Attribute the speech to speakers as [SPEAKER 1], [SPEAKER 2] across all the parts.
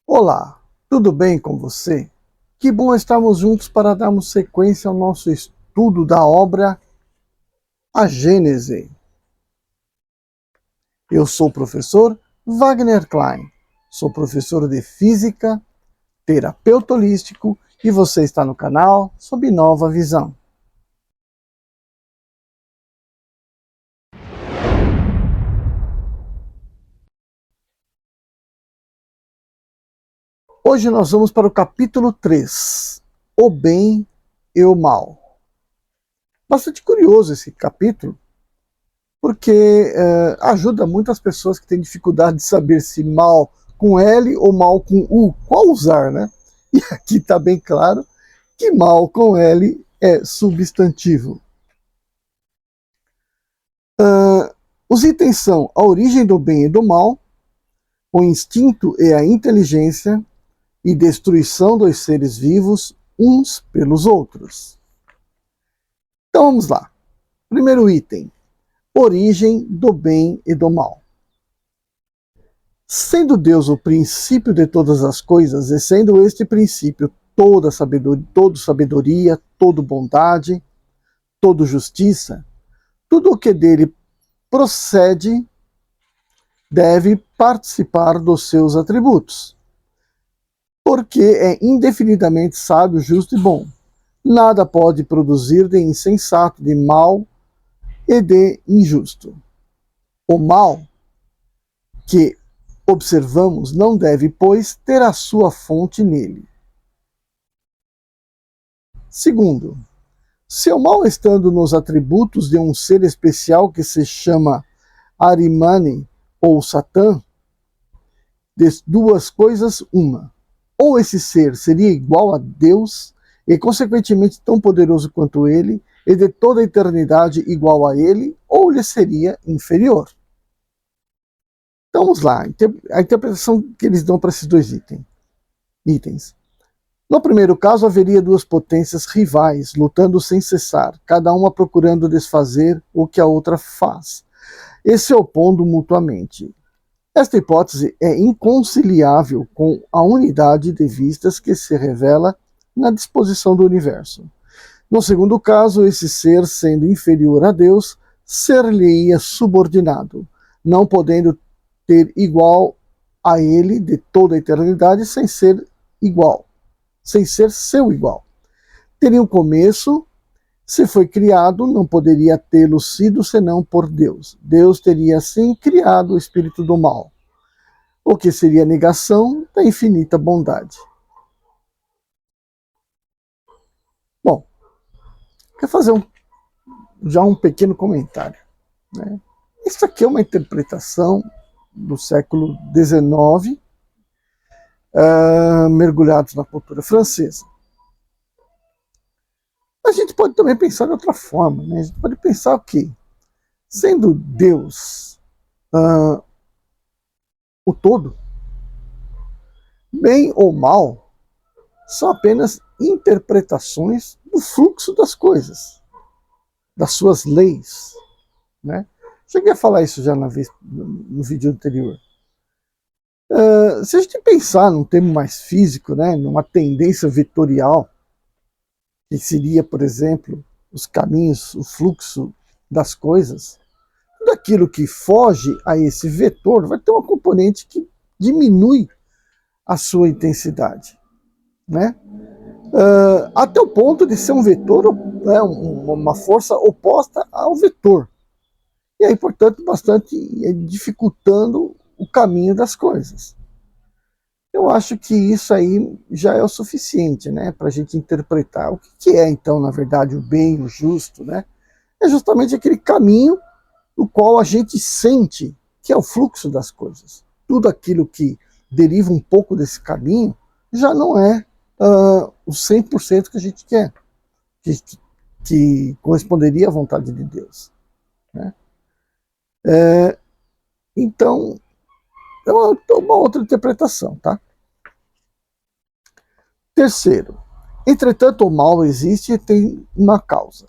[SPEAKER 1] Olá, tudo bem com você? Que bom estarmos juntos para darmos sequência ao nosso estudo da obra A Gênese. Eu sou o professor Wagner Klein, sou professor de Física, terapeuta holístico e você está no canal Sob Nova Visão. Hoje nós vamos para o capítulo 3, O Bem e o Mal. Bastante curioso esse capítulo, porque ajuda muitas pessoas que têm dificuldade de saber se mal com L ou mal com U, qual usar, né? E aqui está bem claro que mal com L é substantivo. Os itens são a origem do bem e do mal, o instinto e a inteligência, e destruição dos seres vivos uns pelos outros. Então vamos lá. Primeiro item, origem do bem e do mal. Sendo Deus o princípio de todas as coisas, e sendo este princípio toda sabedoria, toda bondade, toda justiça, tudo o que dele procede deve participar dos seus atributos, porque é indefinidamente sábio, justo e bom. Nada pode produzir de insensato, de mal e de injusto. O mal que observamos não deve, pois, ter a sua fonte nele. Segundo, se o mal estando nos atributos de um ser especial que se chama Arimane ou Satã, de duas coisas uma. Ou esse ser seria igual a Deus e consequentemente tão poderoso quanto ele, e de toda a eternidade igual a ele, ou lhe seria inferior. Então vamos lá, a interpretação que eles dão para esses dois itens. No primeiro caso, haveria duas potências rivais, lutando sem cessar, cada uma procurando desfazer o que a outra faz, e se opondo mutuamente. Esta hipótese é inconciliável com a unidade de vistas que se revela na disposição do universo. No segundo caso, esse ser, sendo inferior a Deus, ser-lhe-ia subordinado, não podendo ter igual a ele de toda a eternidade sem ser igual, sem ser seu igual. Teria um começo, se foi criado, não poderia tê-lo sido senão por Deus. Deus teria assim criado o espírito do mal, o que seria a negação da infinita bondade. Bom, quero fazer já um pequeno comentário, né? Isso aqui é uma interpretação do século XIX, mergulhados na cultura francesa. A gente pode também pensar de outra forma, né? A gente pode pensar o quê? Sendo Deus o todo, bem ou mal, são apenas interpretações do fluxo das coisas, das suas leis, né? Cheguei a falar isso já no vídeo anterior. Se a gente pensar num termo mais físico, né, numa tendência vetorial, que seria, por exemplo, os caminhos, o fluxo das coisas, tudo aquilo que foge a esse vetor vai ter uma componente que diminui a sua intensidade, né? Até o ponto de ser um vetor, né, uma força oposta ao vetor. E aí, portanto, bastante dificultando o caminho das coisas. Eu acho que isso aí já é o suficiente, né, para a gente interpretar o que é, então, na verdade, o bem, o justo, né? É justamente aquele caminho no qual a gente sente que é o fluxo das coisas. Tudo aquilo que deriva um pouco desse caminho já não é o 100% que a gente quer, que corresponderia à vontade de Deus, né? Então, é uma outra interpretação, tá? Terceiro, entretanto o mal existe e tem uma causa.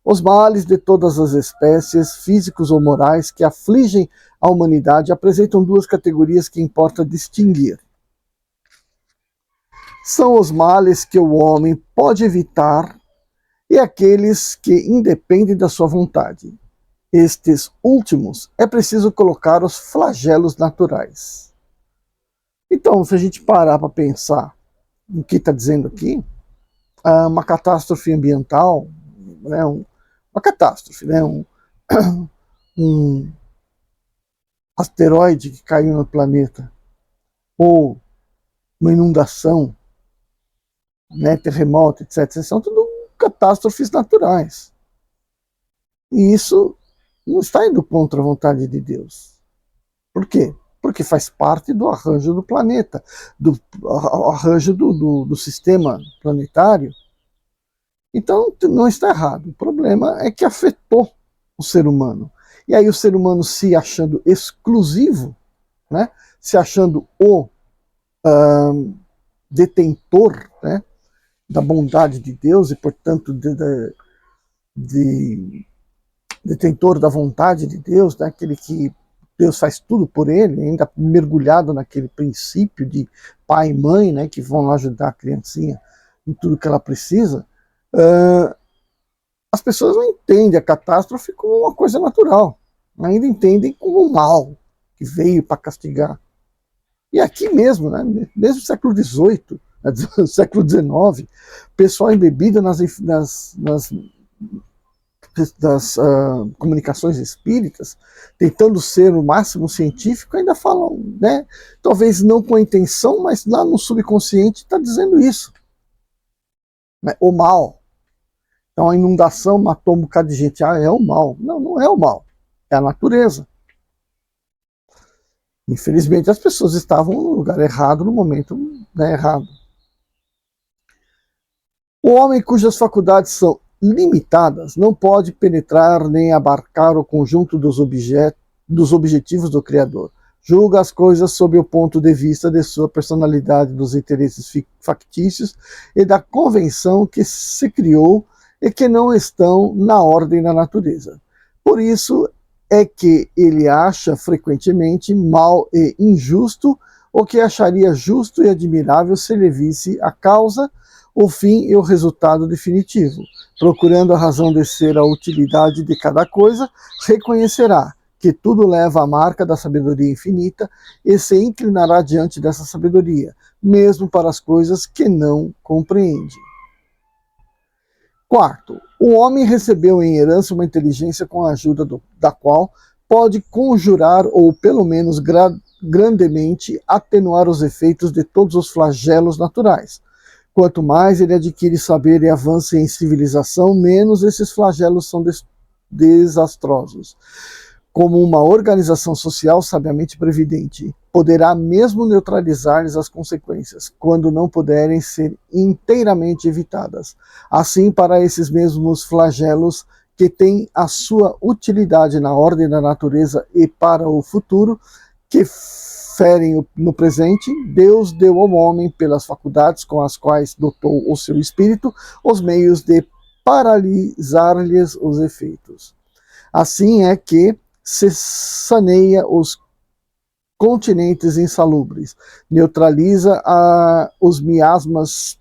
[SPEAKER 1] Os males de todas as espécies, físicos ou morais, que afligem a humanidade apresentam duas categorias que importa distinguir. são os males que o homem pode evitar e aqueles que independem da sua vontade. Estes últimos é preciso colocar os flagelos naturais. Então, se a gente parar para pensar no que está dizendo aqui, uma catástrofe ambiental, né, uma catástrofe, né, um asteroide que caiu no planeta, ou uma inundação, né, terremoto, etc. São tudo catástrofes naturais. E isso não está indo contra a vontade de Deus. Por quê? Porque faz parte do arranjo do planeta, do arranjo do sistema planetário. Então não está errado. O problema é que afetou o ser humano. E aí o ser humano se achando exclusivo, né, se achando o detentor, né, da bondade de Deus e, portanto, detentor da vontade de Deus, né, aquele que Deus faz tudo por ele, ainda mergulhado naquele princípio de pai e mãe, né, que vão ajudar a criancinha em tudo que ela precisa, as pessoas não entendem a catástrofe como uma coisa natural, ainda entendem como um mal que veio para castigar. E aqui mesmo, né, mesmo no século XVIII, no século XIX, pessoal embebido nas comunicações espíritas, tentando ser o máximo científico, ainda falam, né, talvez não com a intenção, mas lá no subconsciente está dizendo isso. Né, o mal. Então a inundação matou um bocado de gente. Ah, é o mal. Não, não é o mal. É a natureza. Infelizmente as pessoas estavam no lugar errado, no momento, né, errado. O homem cujas faculdades são limitadas não pode penetrar nem abarcar o conjunto dos objetivos do Criador. Julga as coisas sob o ponto de vista de sua personalidade, dos interesses factícios e da convenção que se criou e que não estão na ordem da natureza. Por isso é que ele acha frequentemente mal e injusto o que acharia justo e admirável se lhe visse a causa, o fim e o resultado definitivo. Procurando a razão de ser a utilidade de cada coisa, reconhecerá que tudo leva à marca da sabedoria infinita e se inclinará diante dessa sabedoria, mesmo para as coisas que não compreende. Quarto, o homem recebeu em herança uma inteligência com a ajuda da qual pode conjurar ou pelo menos grandemente atenuar os efeitos de todos os flagelos naturais. Quanto mais ele adquire saber e avança em civilização, menos esses flagelos são desastrosos. Como uma organização social sabiamente previdente, poderá mesmo neutralizar-lhes as consequências, quando não puderem ser inteiramente evitadas. Assim, para esses mesmos flagelos, que têm a sua utilidade na ordem da natureza e para o futuro, que ferem no presente, Deus deu ao homem, pelas faculdades com as quais dotou o seu espírito, os meios de paralisar-lhes os efeitos. Assim é que se saneia os continentes insalubres, neutraliza os miasmas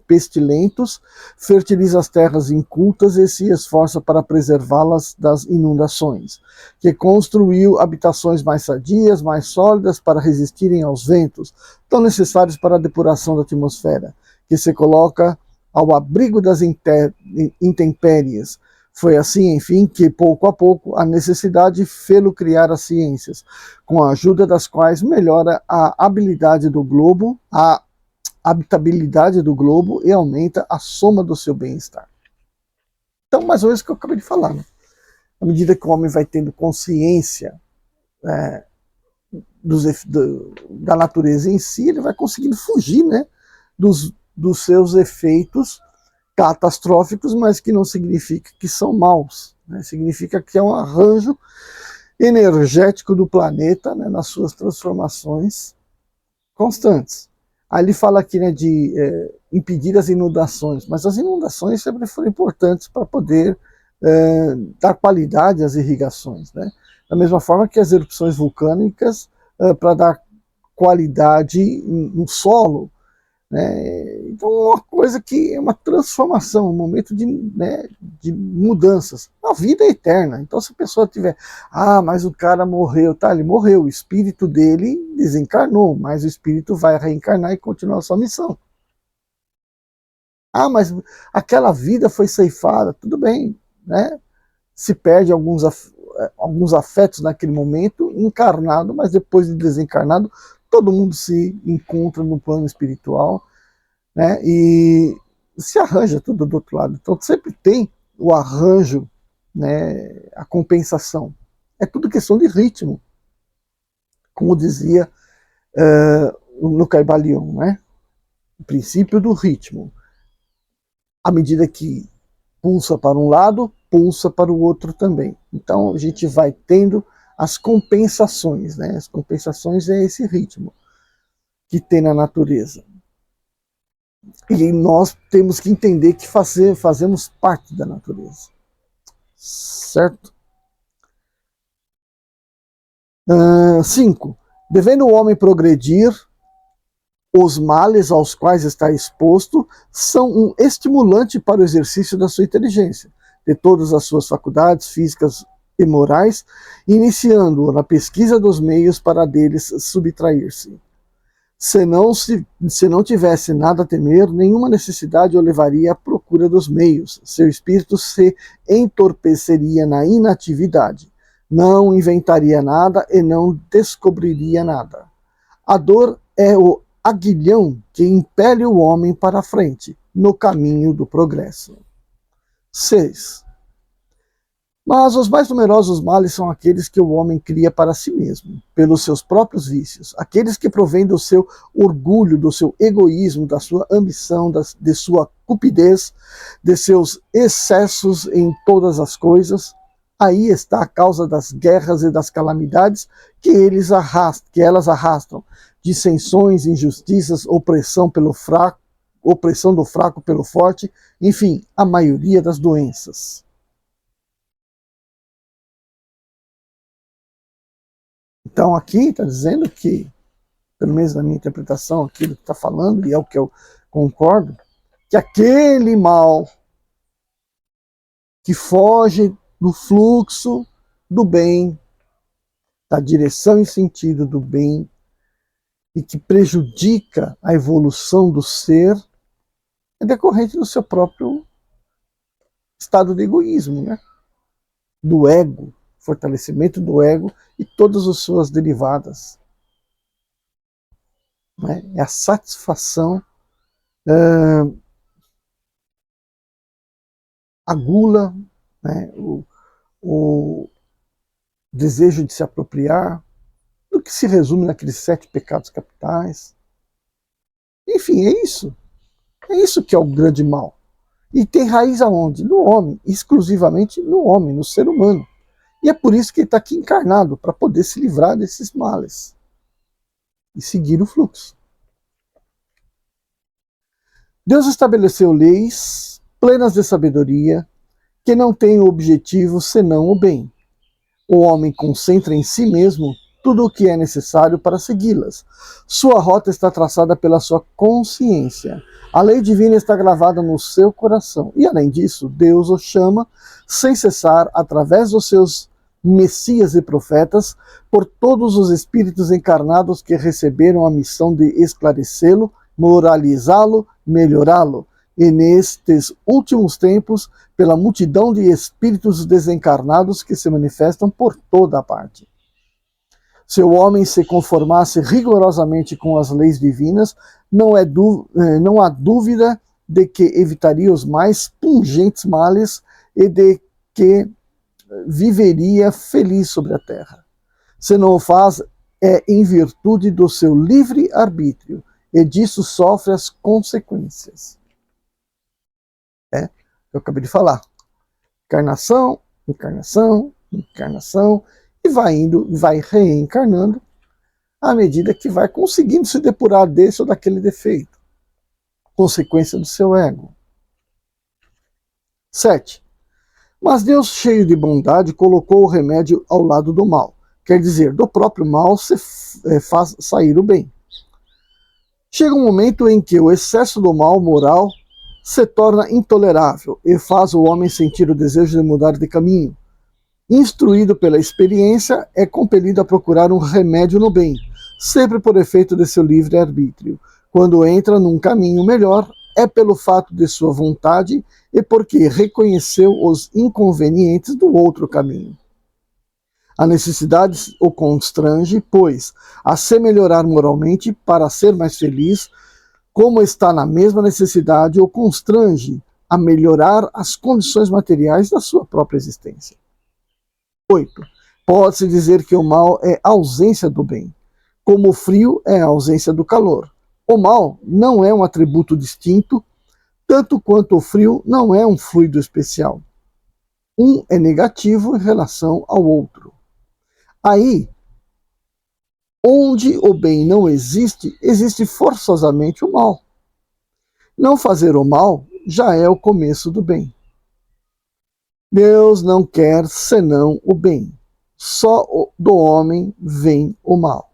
[SPEAKER 1] pestilentos, fertiliza as terras incultas e se esforça para preservá-las das inundações, que construiu habitações mais sadias, mais sólidas para resistirem aos ventos, tão necessários para a depuração da atmosfera, que se coloca ao abrigo das intempéries. Foi assim, enfim, que pouco a pouco a necessidade fê-lo criar as ciências, com a ajuda das quais melhora a habilidade do globo, a habitabilidade do globo e aumenta a soma do seu bem-estar. Então, mais ou menos o que eu acabei de falar, né? À medida que o homem vai tendo consciência da natureza em si, ele vai conseguindo fugir, né, dos seus efeitos catastróficos, mas que não significa que são maus, né? Significa que é um arranjo energético do planeta, né, nas suas transformações constantes. Aí ele fala aqui, né, de impedir as inundações, mas as inundações sempre foram importantes para poder dar qualidade às irrigações, né? Da mesma forma que as erupções vulcânicas para dar qualidade no solo, né? Então, uma coisa que é uma transformação, um momento de, né, de mudanças. A vida é eterna, então se a pessoa tiver, mas o cara morreu, tá, ele morreu, o espírito dele desencarnou, mas o espírito vai reencarnar e continuar a sua missão. Mas aquela vida foi ceifada, tudo bem, né? Se perde alguns afetos naquele momento, encarnado, mas depois de desencarnado, todo mundo se encontra no plano espiritual, né? E se arranja tudo do outro lado. Então sempre tem o arranjo, né? A compensação. É tudo questão de ritmo, como dizia no Caibalion, né? O princípio do ritmo. À medida que pulsa para um lado, pulsa para o outro também. Então a gente vai tendo as compensações, né? As compensações é esse ritmo que tem na natureza. E nós temos que entender que fazemos parte da natureza. Certo? 5. Devendo o homem progredir, os males aos quais está exposto são um estimulante para o exercício da sua inteligência, de todas as suas faculdades físicas e morais, iniciando-o na pesquisa dos meios para deles subtrair-se. Se não tivesse nada a temer, nenhuma necessidade o levaria à procura dos meios. Seu espírito se entorpeceria na inatividade. Não inventaria nada e não descobriria nada. A dor é o aguilhão que impele o homem para a frente, no caminho do progresso. 6. Mas os mais numerosos males são aqueles que o homem cria para si mesmo, pelos seus próprios vícios, aqueles que provêm do seu orgulho, do seu egoísmo, da sua ambição, de sua cupidez, de seus excessos em todas as coisas. Aí está a causa das guerras e das calamidades que elas arrastam, dissensões, injustiças, opressão do fraco pelo forte, enfim, a maioria das doenças. Então aqui está dizendo que, pelo menos na minha interpretação, aquilo que está falando, e é o que eu concordo, que aquele mal que foge do fluxo do bem, da direção e sentido do bem, e que prejudica a evolução do ser, é decorrente do seu próprio estado de egoísmo, né? Do ego, fortalecimento do ego e todas as suas derivadas. Né? É a satisfação, a gula, né? o desejo de se apropriar, do que se resume naqueles 7 pecados capitais. Enfim, é isso. É isso que é o grande mal. E tem raiz aonde? No homem, exclusivamente no homem, no ser humano. E é por isso que ele está aqui encarnado, para poder se livrar desses males e seguir o fluxo. Deus estabeleceu leis plenas de sabedoria que não têm objetivo senão o bem. O homem concentra em si mesmo tudo o que é necessário para segui-las. Sua rota está traçada pela sua consciência. A lei divina está gravada no seu coração. E, além disso, Deus o chama, sem cessar, através dos seus messias e profetas, por todos os espíritos encarnados que receberam a missão de esclarecê-lo, moralizá-lo, melhorá-lo. E nestes últimos tempos, pela multidão de espíritos desencarnados que se manifestam por toda a parte. Se o homem se conformasse rigorosamente com as leis divinas, não há dúvida de que evitaria os mais pungentes males e de que viveria feliz sobre a terra. Se não o faz, é em virtude do seu livre arbítrio, e disso sofre as consequências. Eu acabei de falar. Encarnação, encarnação, encarnação, e vai reencarnando à medida que vai conseguindo se depurar desse ou daquele defeito. Consequência do seu ego. 7. Mas Deus, cheio de bondade, colocou o remédio ao lado do mal. Quer dizer, do próprio mal se faz sair o bem. Chega um momento em que o excesso do mal moral se torna intolerável e faz o homem sentir o desejo de mudar de caminho. Instruído pela experiência, é compelido a procurar um remédio no bem, sempre por efeito de seu livre-arbítrio. Quando entra num caminho melhor, é pelo fato de sua vontade e porque reconheceu os inconvenientes do outro caminho. A necessidade o constrange, pois, a se melhorar moralmente para ser mais feliz, como está na mesma necessidade, o constrange a melhorar as condições materiais da sua própria existência. 8. Pode-se dizer que o mal é ausência do bem, como o frio é a ausência do calor. O mal não é um atributo distinto, tanto quanto o frio não é um fluido especial. Um é negativo em relação ao outro. Aí, onde o bem não existe, existe forçosamente o mal. Não fazer o mal já é o começo do bem. Deus não quer senão o bem. Só do homem vem o mal.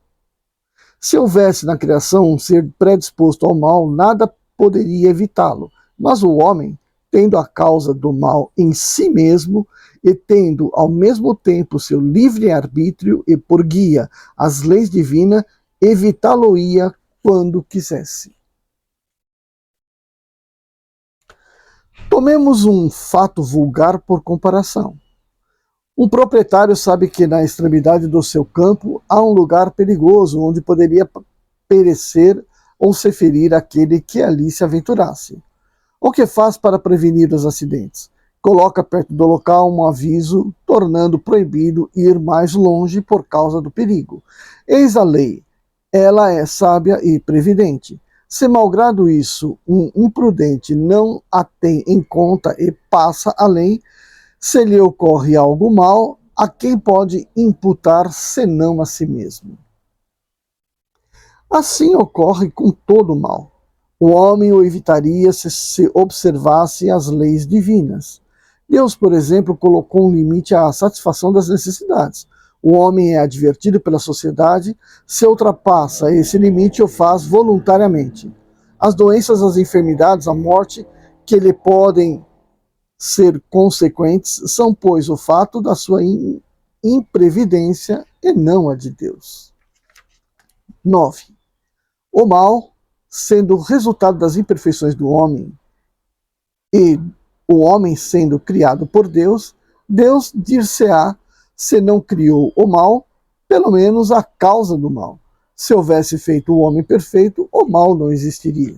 [SPEAKER 1] Se houvesse na criação um ser predisposto ao mal, nada poderia evitá-lo. Mas o homem, tendo a causa do mal em si mesmo e tendo ao mesmo tempo seu livre-arbítrio e por guia as leis divinas, evitá-lo-ia quando quisesse. Tomemos um fato vulgar por comparação. Um proprietário sabe que na extremidade do seu campo há um lugar perigoso onde poderia perecer ou se ferir aquele que ali se aventurasse. O que faz para prevenir os acidentes? Coloca perto do local um aviso, tornando proibido ir mais longe por causa do perigo. Eis a lei. Ela é sábia e previdente. Se malgrado isso, um imprudente não a tem em conta e passa além, se lhe ocorre algo mal, a quem pode imputar senão a si mesmo? Assim ocorre com todo o mal. O homem o evitaria se observasse as leis divinas. Deus, por exemplo, colocou um limite à satisfação das necessidades. O homem é advertido pela sociedade, se ultrapassa esse limite o faz voluntariamente. As doenças, as enfermidades, a morte que lhe podem ser consequentes são, pois, o fato da sua imprevidência e não a de Deus. 9. O mal, sendo resultado das imperfeições do homem e o homem sendo criado por Deus, Deus dir-se-á, se não criou o mal, pelo menos a causa do mal. Se houvesse feito o homem perfeito, o mal não existiria.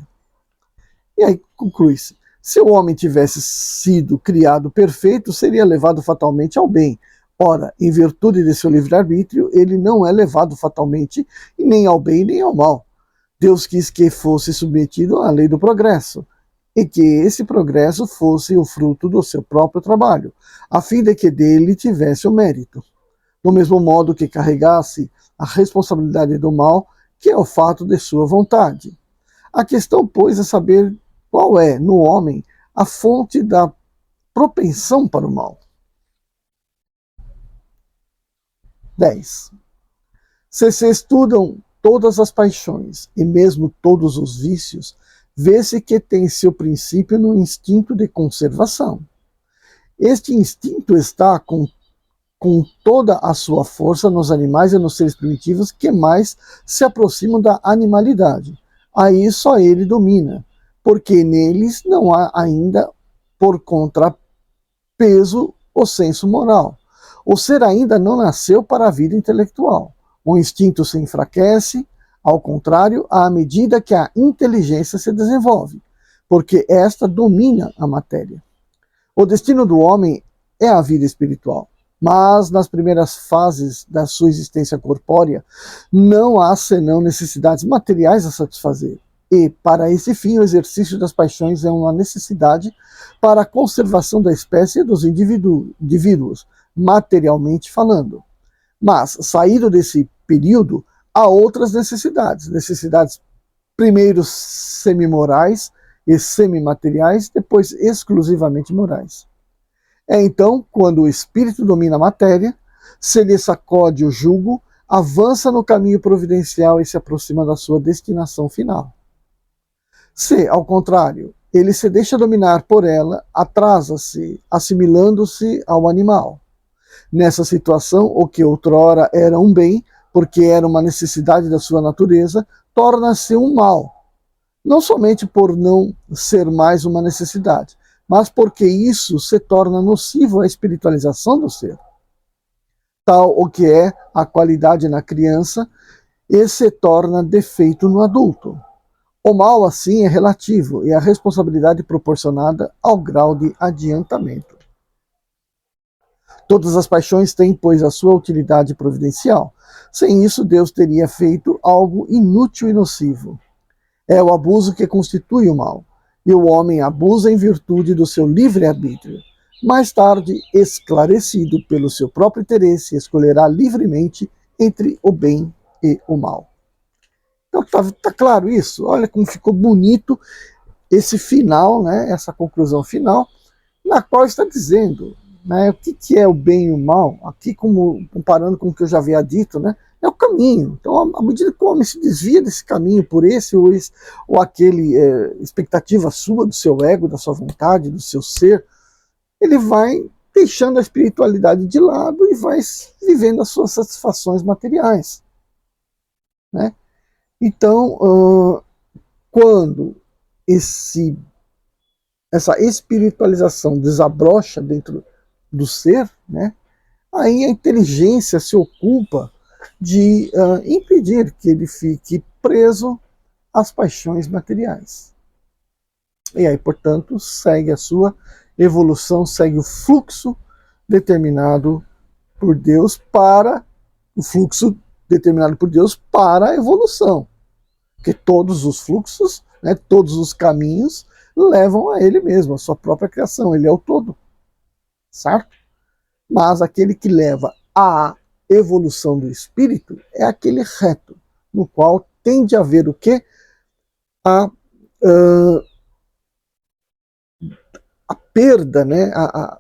[SPEAKER 1] E aí conclui-se. Se o homem tivesse sido criado perfeito, seria levado fatalmente ao bem. Ora, em virtude de seu livre-arbítrio, ele não é levado fatalmente nem ao bem nem ao mal. Deus quis que fosse submetido à lei do progresso, e que esse progresso fosse o fruto do seu próprio trabalho, a fim de que dele tivesse o mérito. Do mesmo modo que carregasse a responsabilidade do mal, que é o fato de sua vontade. A questão, pois, é saber qual é, no homem, a fonte da propensão para o mal. 10. Se estudam todas as paixões e mesmo todos os vícios, vê-se que tem seu princípio no instinto de conservação. Este instinto está com toda a sua força nos animais e nos seres primitivos que mais se aproximam da animalidade. Aí só ele domina, porque neles não há ainda, por contrapeso, o senso moral. O ser ainda não nasceu para a vida intelectual. O instinto se enfraquece, ao contrário, à medida que a inteligência se desenvolve, porque esta domina a matéria. O destino do homem é a vida espiritual, mas nas primeiras fases da sua existência corpórea não há senão necessidades materiais a satisfazer. E, para esse fim, o exercício das paixões é uma necessidade para a conservação da espécie e dos indivíduos, materialmente falando. Mas, saído desse período, há outras necessidades primeiro semimorais e semimateriais, depois exclusivamente morais. É então quando o espírito domina a matéria, se lhe sacode o jugo, avança no caminho providencial e se aproxima da sua destinação final. Se, ao contrário, ele se deixa dominar por ela, atrasa-se, assimilando-se ao animal. Nessa situação, o que outrora era um bem, porque era uma necessidade da sua natureza, torna-se um mal. Não somente por não ser mais uma necessidade, mas porque isso se torna nocivo à espiritualização do ser. Tal o que é a qualidade na criança e se torna defeito no adulto. O mal, assim, é relativo e a responsabilidade proporcionada ao grau de adiantamento. Todas as paixões têm, pois, a sua utilidade providencial. Sem isso, Deus teria feito algo inútil e nocivo. É o abuso que constitui o mal, e o homem abusa em virtude do seu livre-arbítrio. Mais tarde, esclarecido pelo seu próprio interesse, escolherá livremente entre o bem e o mal. Então tá claro isso? Olha como ficou bonito esse final, né, essa conclusão final, na qual está dizendo, né, o que é o bem e o mal, aqui comparando com o que eu já havia dito, né, é o caminho. Então, à medida que o homem se desvia desse caminho por esse ou aquele expectativa sua, do seu ego, da sua vontade, do seu ser, ele vai deixando a espiritualidade de lado e vai vivendo as suas satisfações materiais, né? Então, quando essa espiritualização desabrocha dentro do ser, né, aí a inteligência se ocupa de impedir que ele fique preso às paixões materiais. E aí, portanto, segue a sua evolução, segue o fluxo determinado por Deus para a evolução. Porque todos os fluxos, né, todos os caminhos levam a ele mesmo, a sua própria criação. Ele é o todo. Certo? Mas aquele que leva à evolução do espírito é aquele reto, no qual tende a haver o quê? A perda, né?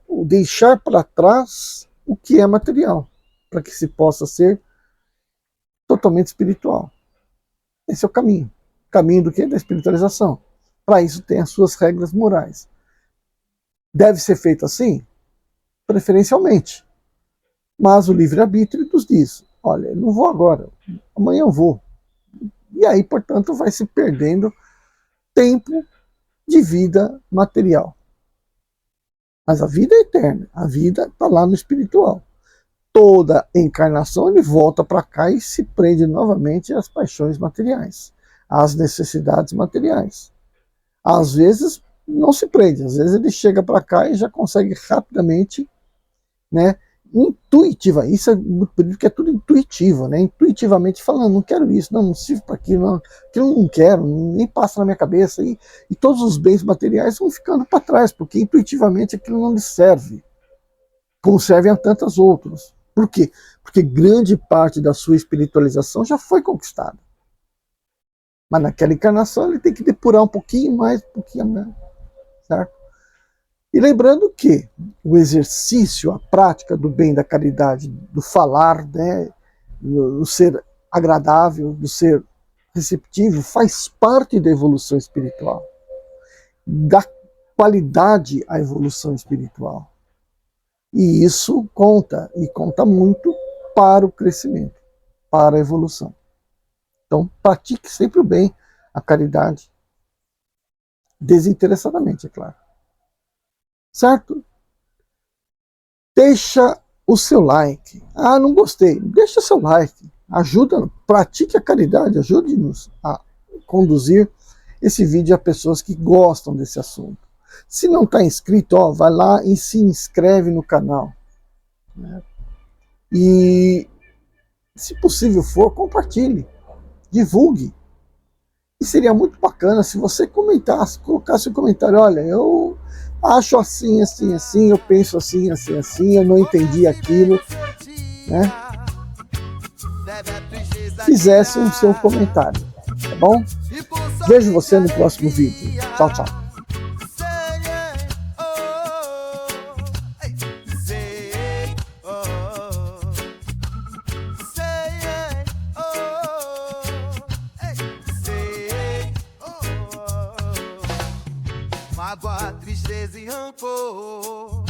[SPEAKER 1] O deixar para trás o que é material, para que se possa ser totalmente espiritual. Esse é o caminho. O caminho do quê? Da espiritualização. Para isso tem as suas regras morais. Deve ser feito assim? Preferencialmente. Mas o livre-arbítrio nos diz, olha, eu não vou agora, amanhã eu vou. E aí, portanto, vai se perdendo tempo de vida material. Mas a vida é eterna, a vida está lá no espiritual. Toda encarnação ele volta para cá e se prende novamente às paixões materiais, às necessidades materiais. Às vezes não se prende, às vezes ele chega para cá e já consegue rapidamente, né, isso é muito bonito, que é tudo intuitivo, né? Intuitivamente falando, não quero isso, não sirvo para aquilo, não quero, nem passa na minha cabeça, e todos os bens materiais vão ficando para trás, porque intuitivamente aquilo não lhe serve, como servem a tantos outros. Por quê? Porque grande parte da sua espiritualização já foi conquistada. Mas naquela encarnação ele tem que depurar um pouquinho mais, certo? E lembrando que o exercício, a prática do bem, da caridade, do falar, né, do ser agradável, do ser receptivo, faz parte da evolução espiritual, da qualidade à evolução espiritual. E isso conta, e conta muito para o crescimento, para a evolução. Então, pratique sempre o bem, a caridade, desinteressadamente, é claro. Certo? Deixa o seu like. Ah, não gostei. Deixa o seu like. Ajuda, pratique a caridade, ajude-nos a conduzir esse vídeo a pessoas que gostam desse assunto. Se não está inscrito, ó, vai lá e se inscreve no canal. Né? E, se possível for, compartilhe, divulgue. E seria muito bacana se você comentasse, colocasse um comentário, olha, eu acho assim, assim, assim, eu penso assim, assim, assim, eu não entendi aquilo, né? Fizesse um seu comentário, tá bom? Vejo você no próximo vídeo. Tchau, tchau.
[SPEAKER 2] mágoa, tristeza e rancor.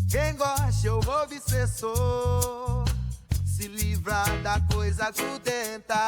[SPEAKER 2] Quem gosta é o obsessor, se livra da coisa grudenta.